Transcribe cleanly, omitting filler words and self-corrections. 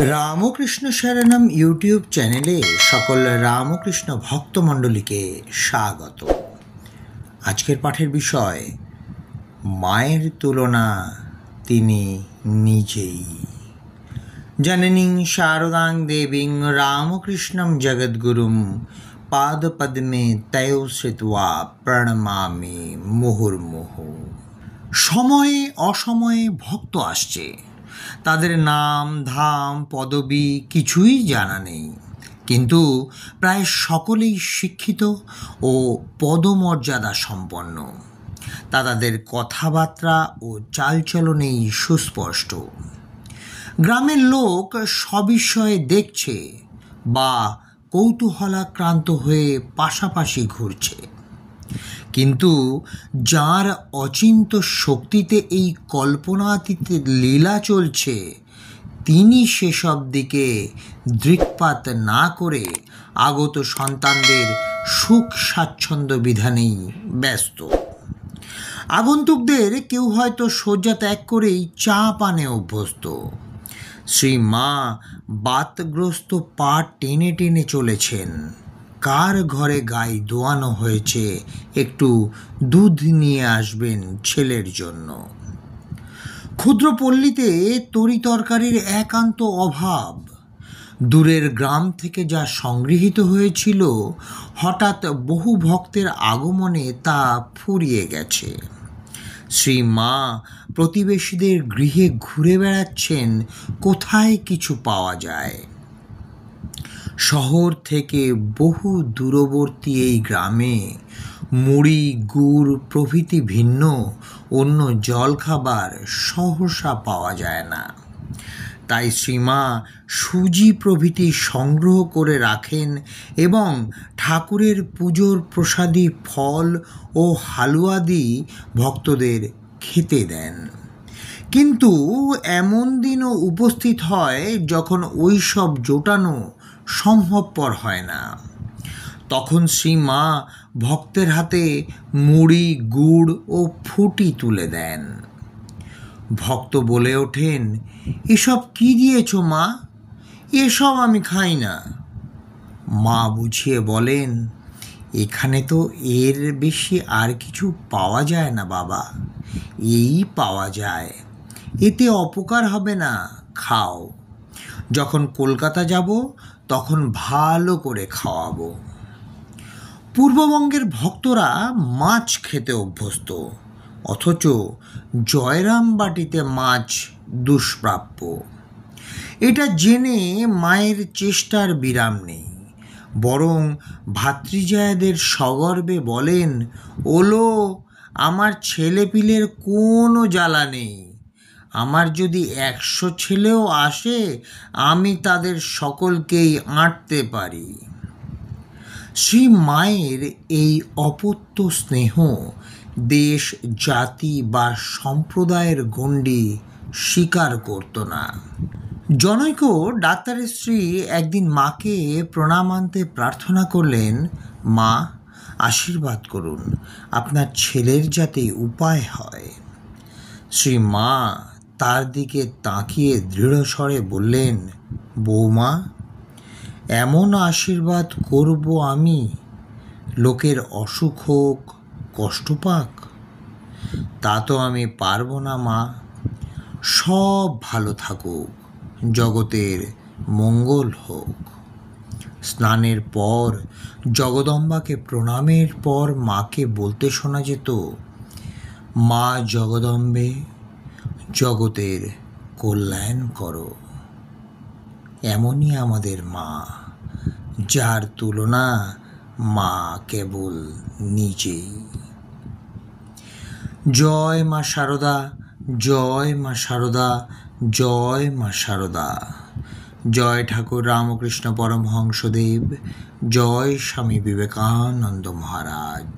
Ramakrishna শরণম YouTube চ্যানেলে সকল রামকৃষ্ণ ভক্তমণ্ডলীকে স্বাগত। আজকের পাঠের বিষয় মায়ের তুলনা তিনি নিজেই। জননীং শারদাং দেবীং রামকৃষ্ণম জগদ্গুরুম পাদপদ্মে তয়ো শ্রিত্বা প্রণমামি মুহুর্মুহু। সময়ে অসময়ে ভক্ত আসছে, তাদের নাম ধাম পদবি কিছুই জানা নেই, কিন্তু প্রায় সকলেই শিক্ষিত ও পদমর্যাদা সম্পন্ন। তাদের কথাবার্তা ও চালচলনেই সুস্পষ্ট। গ্রামের লোক সবিষয়ে দেখছে বা কৌতূহলাক্রান্ত হয়ে পাশাপাশি ঘুরছে, কিন্তু যার অচিন্ত শক্তিতে এই কল্পনাতীত লীলা চলছে, তিনি সেসব দিকে দৃকপাত না করে আগত সন্তানদের সুখ স্বাচ্ছন্দ্য বিধানেই ব্যস্ত। আগন্তুকদের কেউ হয়তো শয্যা ত্যাগ করেই চা পানে অভ্যস্ত। শ্রী মা বাতগ্রস্ত পা টেনে টেনে চলেছেন। কার ঘরে গাই দোয়ানো হয়েছে, একটু দুধ নিয়ে আসবেন ছেলের জন্য। ক্ষুদ্র পল্লীতে তরি তরকারির একান্ত অভাব। দূরের গ্রাম থেকে যা সংগৃহীত হয়েছিল, হঠাৎ বহু ভক্তের আগমনে তা ফুরিয়ে গেছে। শ্রী মা প্রতিবেশীদের গৃহে ঘুরে বেড়াচ্ছেন, কোথায় কিছু পাওয়া যায়। শহর থেকে বহু দূরবর্তী এই গ্রামে মুড়ি গুড় প্রভৃতি ভিন্ন অন্য জলখাবার সহসা পাওয়া যায় না। তাই শ্রীমা সুজি প্রভৃতি সংগ্রহ করে রাখেন এবং ঠাকুরের পুজোর প্রসাদী ফল ও হালুয়াদি ভক্তদের খেতে দেন। কিন্তু এমন দিনও উপস্থিত হয় যখন ওই সব জোটানো সম্ভবপর হয় না। তখন শ্রী মা ভক্তের হাতে মুড়ি গুড় ও ফুটি তুলে দেন। ভক্ত বলে ওঠেন, এসব কি দিয়েছ মা? এসব আমি খাই না। মা বুঝিয়ে বলেন, এখানে তো এর বেশি আর কিছু পাওয়া যায় না বাবা, এই পাওয়া যায়, এতে অপকার হবে না, খাও। যখন কলকাতা যাব তখন ভালো করে খাওয়াবো। পূর্ববঙ্গের ভক্তরা মাছ খেতে অভ্যস্ত, অথচ জয়রামবাটিতে মাছ দুষ্প্রাপ্য। এটা জেনে মায়ের চেষ্টার বিরাম নেই, বরং ভাতৃজায়াদের সগর্বে বলেন, ওলো আমার ছেলেপিলের কোনো জ্বালা নেই, আমার যদি 100 ছেলেও আসে আমি তাদের সকলকেই আঁটতে পারি। শ্রী মায়ের এই অপত্য স্নেহ দেশ জাতি বা সম্প্রদায়ের গণ্ডি স্বীকার করত না। জনৈক ডাক্তারের স্ত্রী একদিন মাকে প্রণামান্তে প্রার্থনা করলেন, মা আশীর্বাদ করুন, আপনার ছেলের যাতে উপায় হয়। শ্রী মা তার দিকে তাকিয়ে দৃঢ়স্বরে বললেন, বৌমা, এমন আশীর্বাদ করব আমি, লোকের অসুখ হোক কষ্ট পাক? তা তো আমি পারবো না মা। সব ভালো থাকুক, জগতের মঙ্গল হোক। স্নানের পর জগদম্বাকে প্রণামের পর মাকে বলতে শোনা যেত, মা জগদম্বে জগতের কল্যাণ করো। এমনই আমাদের মা, যার তুলনা মা কেবল নিজেই। জয় মা শারদা, জয় মা শারদা, জয় মা শারদা। জয় ঠাকুর রামকৃষ্ণ পরমহংসদেব, জয় স্বামী বিবেকানন্দ মহারাজ।